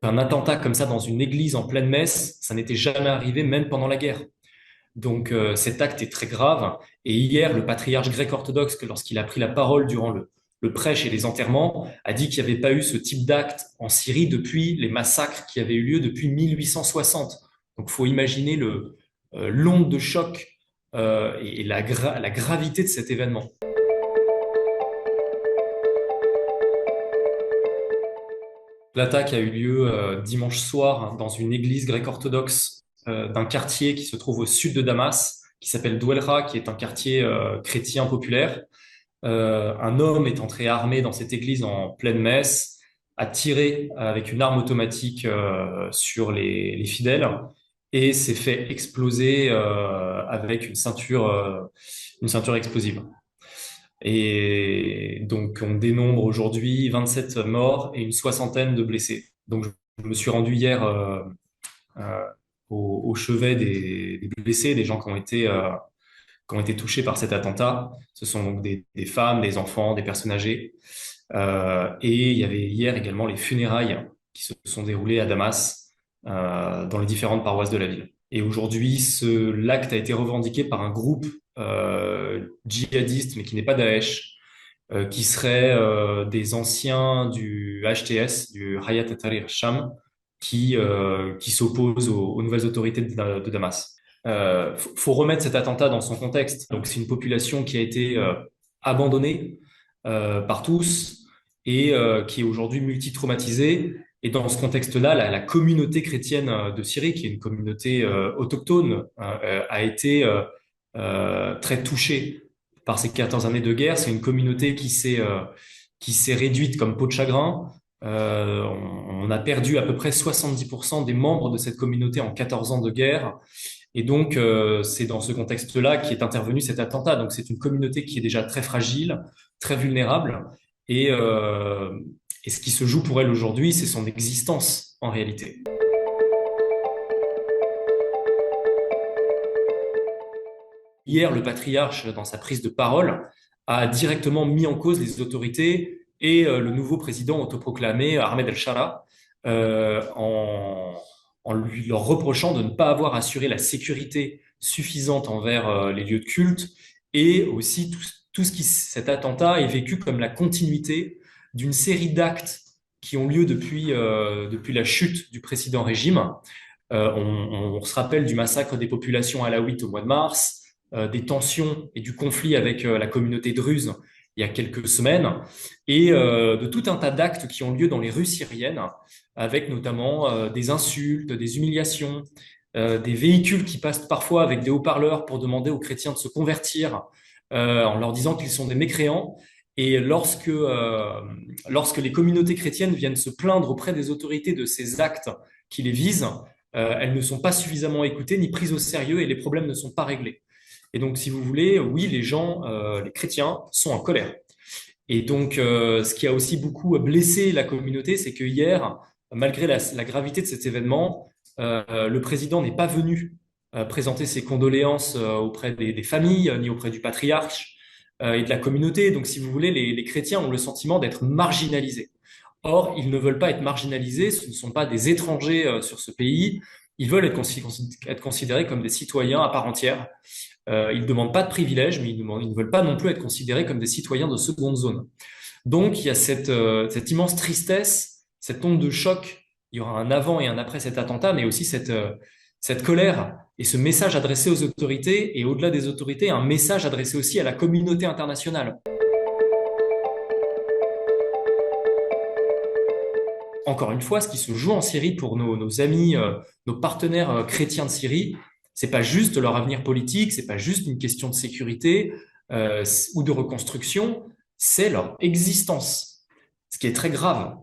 un attentat comme ça dans une église en pleine messe, ça n'était jamais arrivé, même pendant la guerre. Donc cet acte est très grave. Et hier, le patriarche grec-orthodoxe, lorsqu'il a pris la parole durant le prêche et les enterrements, a dit qu'il n'y avait pas eu ce type d'acte en Syrie depuis les massacres qui avaient eu lieu depuis 1860. Donc il faut imaginer l'onde de choc et la gravité de cet événement. L'attaque a eu lieu dimanche soir hein, dans une église grecque-orthodoxe d'un quartier qui se trouve au sud de Damas, qui s'appelle Douelra, qui est un quartier chrétien populaire. Un homme est entré armé dans cette église en pleine messe, a tiré avec une arme automatique sur les fidèles et s'est fait exploser avec une ceinture explosive. Et donc, on dénombre aujourd'hui 27 morts et une soixantaine de blessés. Donc, je me suis rendu hier euh, au chevet des blessés, des gens qui ont été touchés par cet attentat. Ce sont donc des femmes, des enfants, des personnes âgées. Et il y avait hier également les funérailles qui se sont déroulées à Damas, dans les différentes paroisses de la ville. Et aujourd'hui, l'acte a été revendiqué par un groupe djihadiste, mais qui n'est pas Daesh, qui serait des anciens du HTS, du Hayat Tahrir Sham, qui s'opposent aux nouvelles autorités de Damas. Faut remettre cet attentat dans son contexte. Donc, c'est une population qui a été abandonnée par tous et qui est aujourd'hui multi-traumatisée. Et dans ce contexte-là, la communauté chrétienne de Syrie, qui est une communauté autochtone, a été très touchée par ces 14 années de guerre. C'est une communauté qui s'est réduite comme peau de chagrin. On a perdu à peu près 70% des membres de cette communauté en 14 ans de guerre. Et donc, c'est dans ce contexte-là qu'est intervenu cet attentat. Donc, c'est une communauté qui est déjà très fragile, très vulnérable. Et, euh, et ce qui se joue pour elle aujourd'hui, c'est son existence en réalité. Hier, le patriarche, dans sa prise de parole, a directement mis en cause les autorités et le nouveau président autoproclamé, Ahmed El-Shara, en leur reprochant de ne pas avoir assuré la sécurité suffisante envers les lieux de culte et aussi cet attentat est vécu comme la continuité d'une série d'actes qui ont lieu depuis la chute du précédent régime. On se rappelle du massacre des populations alaouites au mois de mars, des tensions et du conflit avec la communauté druze il y a quelques semaines, et de tout un tas d'actes qui ont lieu dans les rues syriennes, avec notamment des insultes, des humiliations, des véhicules qui passent parfois avec des haut-parleurs pour demander aux chrétiens de se convertir, en leur disant qu'ils sont des mécréants. Et lorsque les communautés chrétiennes viennent se plaindre auprès des autorités de ces actes qui les visent, elles ne sont pas suffisamment écoutées ni prises au sérieux et les problèmes ne sont pas réglés. Et donc, si vous voulez, oui, les chrétiens sont en colère. Et donc, ce qui a aussi beaucoup blessé la communauté, c'est que hier, malgré la gravité de cet événement, le président n'est pas venu présenter ses condoléances auprès des familles, ni auprès du patriarche et de la communauté. Donc, si vous voulez, les chrétiens ont le sentiment d'être marginalisés. Or, ils ne veulent pas être marginalisés, ce ne sont pas des étrangers sur ce pays, ils veulent être considérés comme des citoyens à part entière. Ils ne demandent pas de privilèges, mais ils ne veulent pas non plus être considérés comme des citoyens de seconde zone. Donc, il y a cette immense tristesse, cette onde de choc. Il y aura un avant et un après cet attentat, mais aussi cette colère et ce message adressé aux autorités, et au-delà des autorités, un message adressé aussi à la communauté internationale. Encore une fois, ce qui se joue en Syrie pour nos amis, nos partenaires chrétiens de Syrie, c'est pas juste leur avenir politique, c'est pas juste une question de sécurité ou de reconstruction, c'est leur existence, ce qui est très grave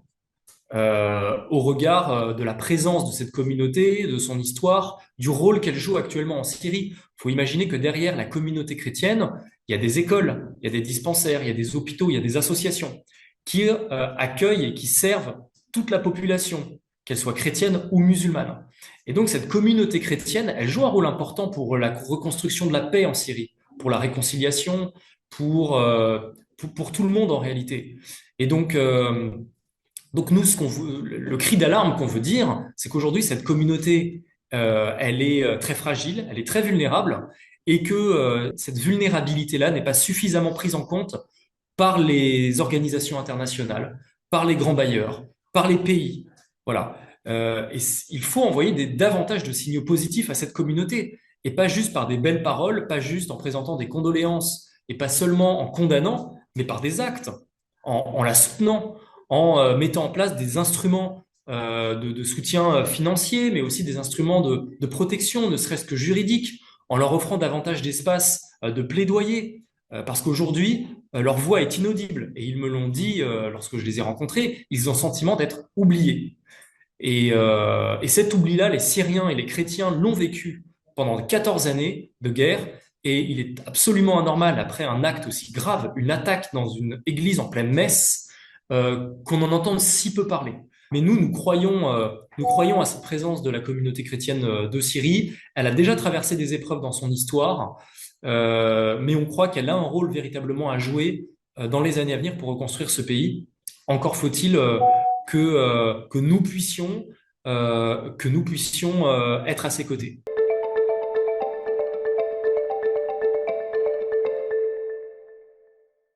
au regard de la présence de cette communauté, de son histoire, du rôle qu'elle joue actuellement en Syrie. Il faut imaginer que derrière la communauté chrétienne, il y a des écoles, il y a des dispensaires, il y a des hôpitaux, il y a des associations qui accueillent et qui servent toute la population, qu'elle soit chrétienne ou musulmane. Et donc cette communauté chrétienne, elle joue un rôle important pour la reconstruction de la paix en Syrie, pour la réconciliation, pour tout le monde en réalité. Et donc Donc nous, le cri d'alarme qu'on veut dire, c'est qu'aujourd'hui, cette communauté, elle est très fragile, elle est très vulnérable, et que cette vulnérabilité-là n'est pas suffisamment prise en compte par les organisations internationales, par les grands bailleurs, par les pays. Voilà. Il faut envoyer davantage de signaux positifs à cette communauté, et pas juste par des belles paroles, pas juste en présentant des condoléances, et pas seulement en condamnant, mais par des actes, en la soutenant, en mettant en place des instruments de soutien financier, mais aussi des instruments de protection, ne serait-ce que juridique, en leur offrant davantage d'espace de plaidoyer. Parce qu'aujourd'hui, leur voix est inaudible. Et ils me l'ont dit lorsque je les ai rencontrés, ils ont le sentiment d'être oubliés. Et cet oubli-là, les Syriens et les chrétiens l'ont vécu pendant 14 années de guerre. Et il est absolument anormal, après un acte aussi grave, une attaque dans une église en pleine messe, qu'on en entende si peu parler. Mais nous croyons à cette présence de la communauté chrétienne de Syrie. Elle a déjà traversé des épreuves dans son histoire, mais on croit qu'elle a un rôle véritablement à jouer dans les années à venir pour reconstruire ce pays. Encore faut-il que nous puissions être à ses côtés.